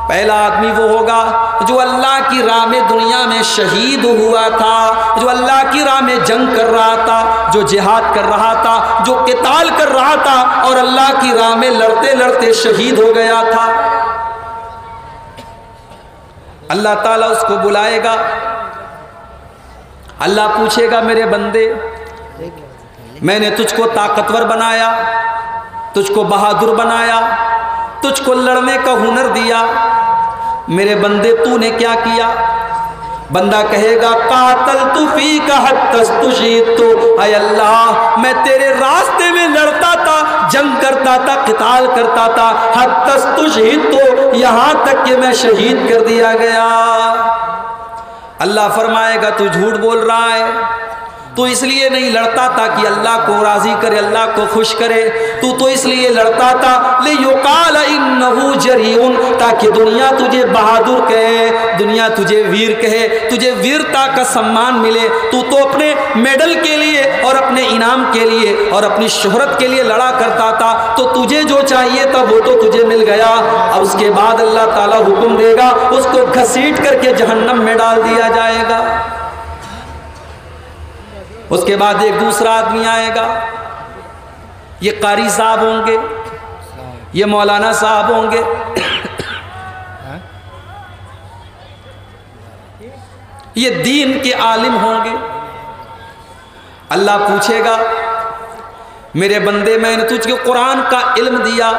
پہلا آدمی وہ ہوگا جو اللہ کی راہ میں دنیا میں شہید ہوا تھا، جو اللہ کی راہ میں جنگ کر رہا تھا، جو جہاد کر رہا تھا، جو قتال کر رہا تھا اور اللہ کی راہ میں لڑتے لڑتے شہید ہو گیا تھا۔ اللہ تعالیٰ اس کو بلائے گا، اللہ پوچھے گا میرے بندے، میں نے تجھ کو طاقتور بنایا، تجھ کو بہادر بنایا، تجھ کو لڑنے کا ہنر دیا، میرے بندے تو نے کیا کیا؟ بندہ کہے گا قاتلت فیک حتی استشہدت، اے اللہ میں تیرے راستے میں لڑتا تھا، جنگ کرتا تھا، قتال کرتا تھا، حتی استشہدت، یہاں تک کہ میں شہید کر دیا گیا۔ اللہ فرمائے گا تو جھوٹ بول رہا ہے، تو اس لیے نہیں لڑتا تھا کہ اللہ کو راضی کرے، اللہ کو خوش کرے، تو اس لیے لڑتا تھا لِيُقَالَ إِنَّهُ جَرِيٌ، تاکہ دنیا تجھے بہادر کہے، دنیا تجھے ویر کہے، تجھے ویرتا کا سمان ملے۔ تو اپنے میڈل کے لیے اور اپنے انعام کے لیے اور اپنی شہرت کے لیے لڑا کرتا تھا، تو تجھے جو چاہیے تھا وہ تو تجھے مل گیا۔ اب اس کے بعد اللہ تعالیٰ حکم دے گا، اس کو گھسیٹ کر کے جہنم میں ڈال دیا جائے گا۔ اس کے بعد ایک دوسرا آدمی آئے گا، یہ قاری صاحب ہوں گے، یہ مولانا صاحب ہوں گے، یہ دین کے عالم ہوں گے۔ اللہ پوچھے گا میرے بندے میں نے تجھ کو قرآن کا علم دیا،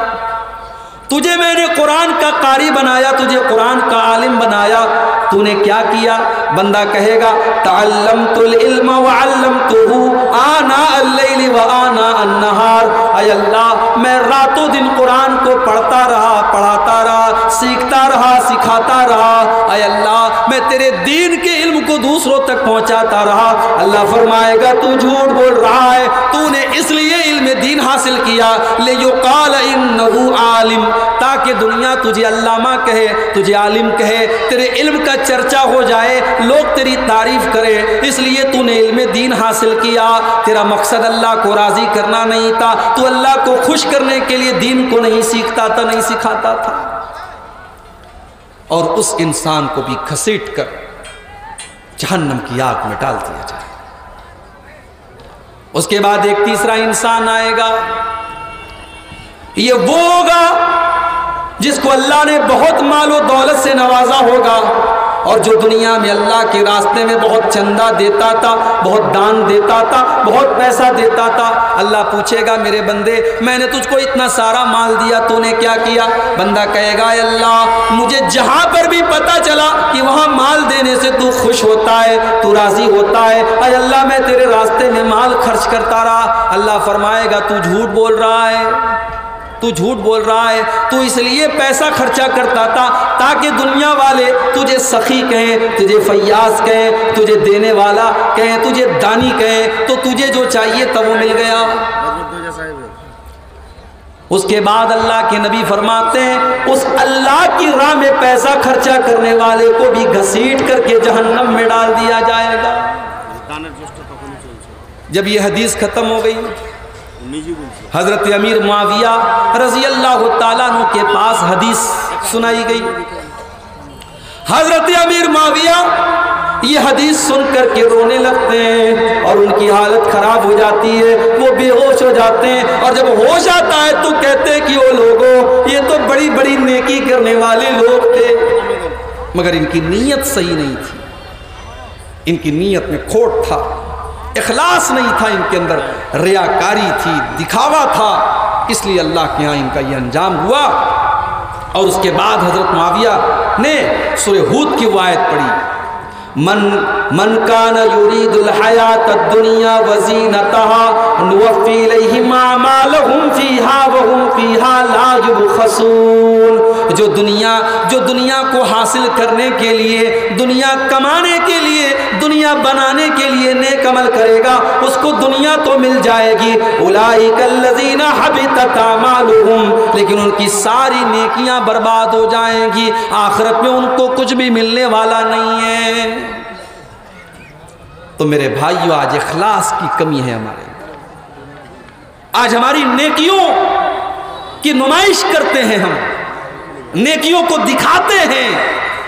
تجھے میں نے قرآن کا قاری بنایا، تجھے قرآن کا عالم بنایا، تو نے کیا کیا؟ بندہ کہے گا تعلمت العلم وعلمته آناء اللیل وآناء النہار، اے اللہ میں راتوں دن قرآن کو پڑھتا رہا، پڑھاتا رہا، سیکھتا رہا، سکھاتا رہا، اے اللہ میں تیرے دین کے علم کو دوسروں تک پہنچاتا رہا۔ اللہ فرمائے گا تو جھوٹ بول رہا ہے، تو نے اس لیے علم دین حاصل کیا لِيُقَالَ إِنَّهُ عَالِمٌ، تاکہ دنیا تجھے علامہ کہے، تجھے عالم کہے، تیرے علم کا چرچا ہو جائے، لوگ تیری تعریف کرے، اس لیے تو نے علم دین حاصل کیا۔ تیرا مقصد اللہ کو راضی کرنا نہیں تھا، تو اللہ کو خوش کرنے کے لیے دین کو نہیں سیکھتا تھا، نہیں سکھاتا تھا۔ اور اس انسان کو بھی گھسیٹ کر جہنم کی آگ میں ڈال دیا جائے۔ اس کے بعد ایک تیسرا انسان آئے گا، یہ وہ ہوگا جس کو اللہ نے بہت مال و دولت سے نوازا ہوگا اور جو دنیا میں اللہ کے راستے میں بہت چندہ دیتا تھا، بہت دان دیتا تھا، بہت پیسہ دیتا تھا، اللہ پوچھے گا میرے بندے میں نے تجھ کو اتنا سارا مال دیا تو نے کیا کیا؟ بندہ کہے گا اے اللہ مجھے جہاں پر بھی پتا چلا کہ وہاں مال دینے سے تو خوش ہوتا ہے، تو راضی ہوتا ہے، اے اللہ میں تیرے راستے میں مال خرچ کرتا رہا۔ اللہ فرمائے گا تو جھوٹ بول رہا ہے، تو جھوٹ بول رہا ہے، تو اس لیے پیسہ خرچہ کرتا تھا تاکہ دنیا والے تجھے سخی کہیں، تجھے فیاض کہیں، تجھے دینے والا کہیں، تجھے دانی کہیں، تو تجھے جو چاہیے تھا وہ مل گیا۔ اس کے بعد اللہ کے نبی فرماتے ہیں اس اللہ کی راہ میں پیسہ خرچہ کرنے والے کو بھی گھسیٹ کر کے جہنم میں ڈال دیا جائے گا۔ جب یہ حدیث ختم ہو گئی، حضرت امیر معاویہ رضی اللہ تعالیٰ عنہ کے پاس حدیث سنائی گئی۔ حضرت امیر معاویہ یہ حدیث سن کر کے رونے لگتے ہیں اور ان کی حالت خراب ہو جاتی ہے، وہ بے ہوش ہو جاتے ہیں، اور جب ہوش آتا ہے تو کہتے ہیں کہ وہ لوگوں یہ تو بڑی بڑی نیکی کرنے والے لوگ تھے، مگر ان کی نیت صحیح نہیں تھی، ان کی نیت میں کھوٹ تھا، اخلاص نہیں تھا، ان کے اندر ریاکاری تھی، دکھاوا تھا، اس لیے اللہ کے ہاں ان کا یہ انجام ہوا۔ اور اس کے بعد حضرت معاویہ نے سورہ ہود کی وہ آیت پڑھی، من کان یرید الحیات الدنیا وزینتها نوفی الیہم اعمالہم فیہا وہم فیہا لا یبخسون۔ جو دنیا کو حاصل کرنے کے لیے، دنیا کمانے کے لیے، دنیا بنانے کے لیے نیک عمل کرے گا اس کو دنیا تو مل جائے گی، اولئک الذین حبطت اعمالہم، لیکن ان کی ساری نیکیاں برباد ہو جائیں گی، آخرت میں ان کو کچھ بھی ملنے والا نہیں ہے۔ تو میرے بھائیو آج اخلاص کی کمی ہے ہمارے، آج ہماری نیکیوں کی نمائش کرتے ہیں، ہم نیکیوں کو دکھاتے ہیں،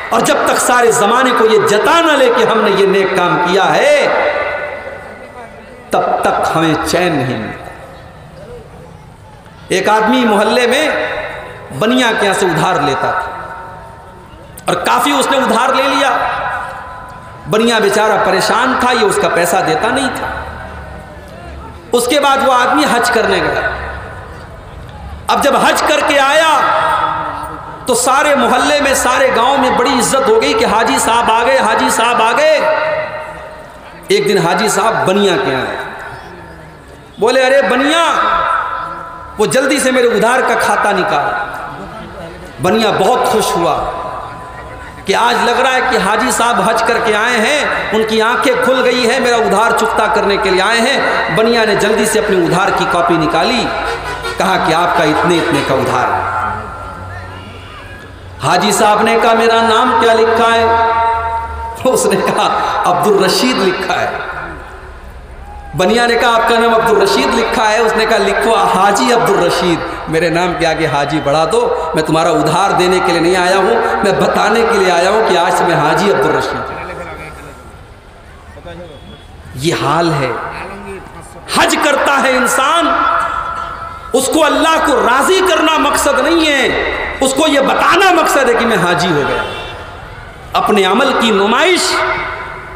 اور جب تک سارے زمانے کو یہ جتا نہ لے کہ ہم نے یہ نیک کام کیا ہے تب تک ہمیں چین نہیں ملتا۔ ایک آدمی محلے میں بنیا کے یہاں سے ادھار لیتا تھا اور کافی اس نے ادھار لے لیا، بنیا بیچارہ پریشان تھا، یہ اس کا پیسہ دیتا نہیں تھا۔ اس کے بعد وہ آدمی حج کرنے گیا، اب جب حج کر کے آیا تو سارے محلے میں، سارے گاؤں میں بڑی عزت ہو گئی کہ حاجی صاحب آ گئے، حاجی صاحب آ گئے۔ ایک دن حاجی صاحب بنیا کے آئے، بولے ارے بنیا، وہ جلدی سے میرے ادھار کا کھاتا نکال۔ بنیا بہت خوش ہوا کہ آج لگ رہا ہے کہ حاجی صاحب حج کر کے آئے ہیں، ان کی آنکھیں کھل گئی ہیں، میرا ادھار چکتا کرنے کے لیے آئے ہیں۔ بنیا نے جلدی سے اپنے ادھار کی کاپی نکالی، کہا کہ آپ کا اتنے اتنے کا ادھار ہے۔ حاجی صاحب نے کہا میرا نام کیا لکھا ہے؟ اس نے کہا عبد الرشید لکھا ہے۔ بنیا نے کہا آپ کا نام عبد الرشید لکھا ہے؟ اس نے کہا لکھو حاجی عبد الرشید، میرے نام کے آگے حاجی بڑھا دو، میں تمہارا ادھار دینے کے لیے نہیں آیا ہوں، میں بتانے کے لیے آیا ہوں کہ آج سے میں حاجی عبد الرشید۔ یہ حال ہے، حج کرتا ہے انسان، اس کو اللہ کو راضی کرنا مقصد نہیں ہے، اس کو یہ بتانا مقصد ہے کہ میں حاجی ہو گیا، اپنے عمل کی نمائش۔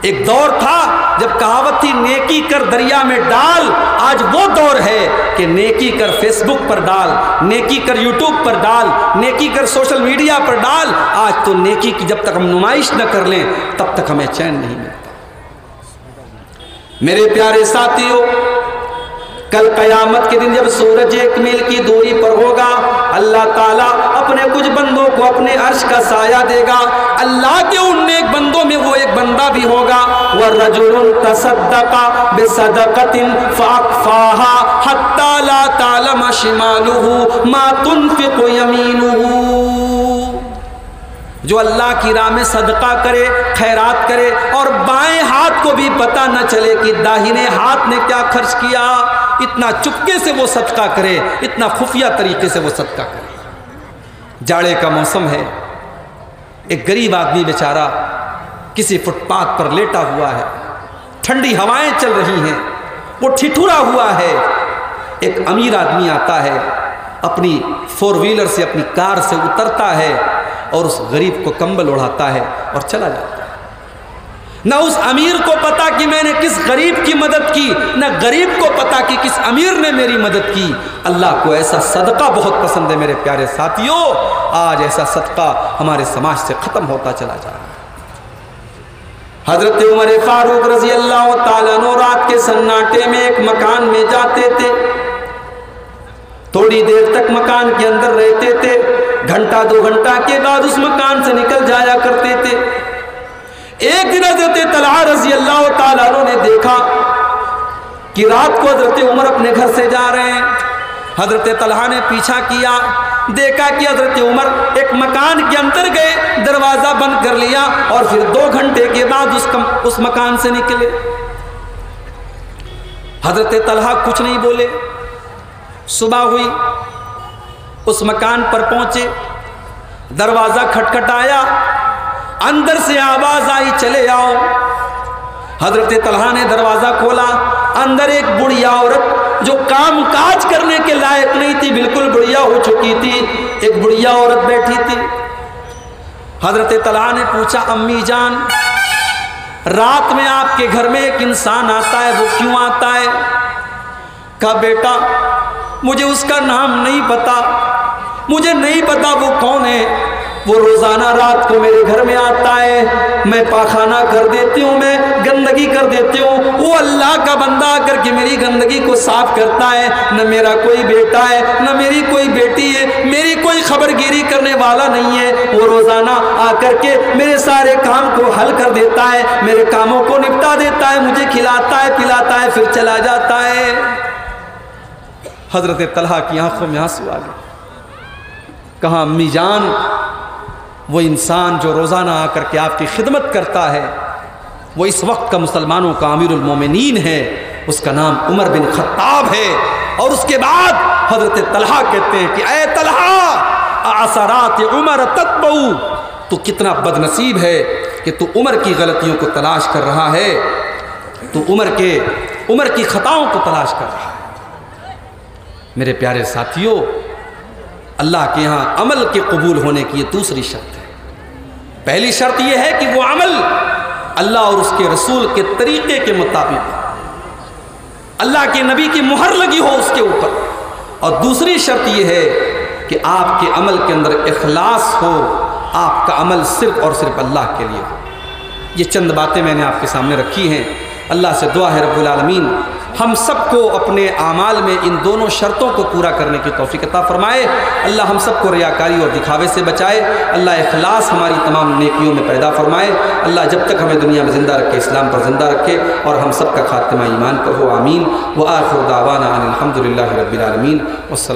ایک دور تھا جب کہاوت تھی نیکی کر دریا میں ڈال، آج وہ دور ہے کہ نیکی کر فیس بک پر ڈال، نیکی کر یوٹیوب پر ڈال، نیکی کر سوشل میڈیا پر ڈال۔ آج تو نیکی کی جب تک ہم نمائش نہ کر لیں تب تک ہمیں چین نہیں ملتا۔ میرے پیارے ساتھیوں، کل قیامت کے دن جب سورج 1 میل کی دوری پر ہوگا، اللہ تعالیٰ اپنے کچھ بندوں کو اپنے عرش کا سایہ دے گا۔ اللہ کے ان نیک بندوں میں وہ ایک بندہ بھی ہوگا، وَرَجُلٌ تَصَدَّقَ بِصَدَقَةٍ فَأَخْفَاهَا حَتَّى لَا تَعْلَمَ شِمَالُهُ مَا تُنْفِقُ يَمِينُهُ۔ جو اللہ کی راہ میں صدقہ کرے، خیرات کرے، اور بائیں ہاتھ کو بھی پتہ نہ چلے کہ داہنے ہاتھ نے کیا خرچ کیا، اتنا چپکے سے وہ صدقہ کرے، اتنا خفیہ طریقے سے وہ صدقہ کرے۔ جاڑے کا موسم ہے، ایک غریب آدمی بیچارہ کسی فٹ پاتھ پر لیٹا ہوا ہے، ٹھنڈی ہوائیں چل رہی ہیں، وہ ٹھٹھرا ہوا ہے۔ ایک امیر آدمی آتا ہے، اپنی 4 ویلر سے اپنی کار سے اترتا ہے اور اس غریب کو کمبل اڑاتا ہے اور چلا جاتا ہے۔ نہ اس امیر کو پتا کہ میں نے کس غریب کی مدد کی، نہ غریب کو پتا کہ کس امیر نے میری مدد کی۔ اللہ کو ایسا صدقہ بہت پسند ہے میرے پیارے ساتھیوں، آج ایسا صدقہ ہمارے سماج سے ختم ہوتا چلا جا رہا ہے۔ حضرت عمر فاروق رضی اللہ تعالیٰ عنہ رات کے سناٹے میں ایک مکان میں جاتے تھے، تھوڑی دیر تک مکان کے اندر رہتے تھے، گھنٹہ 2 گھنٹہ کے بعد اس مکان سے نکل جایا کرتے تھے۔ ایک دن حضرت طلحہ رضی اللہ تعالیٰ عنہ نے دیکھا کہ رات کو حضرت عمر اپنے گھر سے جا رہے ہیں۔ حضرت طلحہ نے پیچھا کیا، دیکھا کہ حضرت عمر ایک مکان کے اندر گئے، دروازہ بند کر لیا اور پھر 2 گھنٹے کے بعد اس مکان سے نکلے۔ حضرت طلحہ کچھ نہیں بولے۔ صبح ہوئی، اس مکان پر پہنچے، دروازہ کھٹکھٹایا، اندر سے آواز آئی چلے آؤ۔ حضرت طلحہ نے دروازہ کھولا، اندر ایک بڑھیا عورت جو کام کاج کرنے کے لائق نہیں تھی، بالکل بڑھیا ہو چکی تھی، ایک بڑھیا عورت بیٹھی تھی۔ حضرت طلحہ نے پوچھا امی جان رات میں آپ کے گھر میں ایک انسان آتا ہے، وہ کیوں آتا ہے؟ کہا بیٹا مجھے اس کا نام نہیں پتا، مجھے نہیں پتا وہ کون ہے، وہ روزانہ رات کو میرے گھر میں آتا ہے، میں پاخانہ کر دیتی ہوں، میں گندگی کر دیتی ہوں، وہ اللہ کا بندہ آ کر کے میری گندگی کو صاف کرتا ہے۔ نہ میرا کوئی بیٹا ہے، نہ میری کوئی بیٹی ہے، میری کوئی خبر گیری کرنے والا نہیں ہے، وہ روزانہ آ کر کے میرے سارے کام کو حل کر دیتا ہے، میرے کاموں کو نپٹا دیتا ہے، مجھے کھلاتا ہے پلاتا ہے پھر چلا جاتا ہے۔ حضرت طلحہ کی آنکھوں میں آنسو آ گئے۔ کہا امی جان وہ انسان جو روزانہ آ کر کے آپ کی خدمت کرتا ہے وہ اس وقت کا مسلمانوں کا امیر المومنین ہے، اس کا نام عمر بن خطاب ہے۔ اور اس کے بعد حضرت طلحہ کہتے ہیں کہ اے طلحہ اعثرات عمر تتبع، تو کتنا بد نصیب ہے کہ تو عمر کی غلطیوں کو تلاش کر رہا ہے، تو عمر کی خطاؤں کو تلاش کر رہا ہے۔ میرے پیارے ساتھیوں، اللہ کے ہاں عمل کے قبول ہونے کی یہ دوسری شرط ہے۔ پہلی شرط یہ ہے کہ وہ عمل اللہ اور اس کے رسول کے طریقے کے مطابق، اللہ کے نبی کی مہر لگی ہو اس کے اوپر، اور دوسری شرط یہ ہے کہ آپ کے عمل کے اندر اخلاص ہو، آپ کا عمل صرف اور صرف اللہ کے لیے ہو۔ یہ چند باتیں میں نے آپ کے سامنے رکھی ہیں۔ اللہ سے دعا ہے رب العالمین ہم سب کو اپنے اعمال میں ان دونوں شرطوں کو پورا کرنے کی توفیق عطا فرمائے۔ اللہ ہم سب کو ریاکاری اور دکھاوے سے بچائے۔ اللہ اخلاص ہماری تمام نیکیوں میں پیدا فرمائے۔ اللہ جب تک ہمیں دنیا میں زندہ رکھے اسلام پر زندہ رکھے اور ہم سب کا خاتمہ ایمان پر ہو، آمین۔ وآخر دعوانا ان الحمد للہ رب العالمین۔ والسلام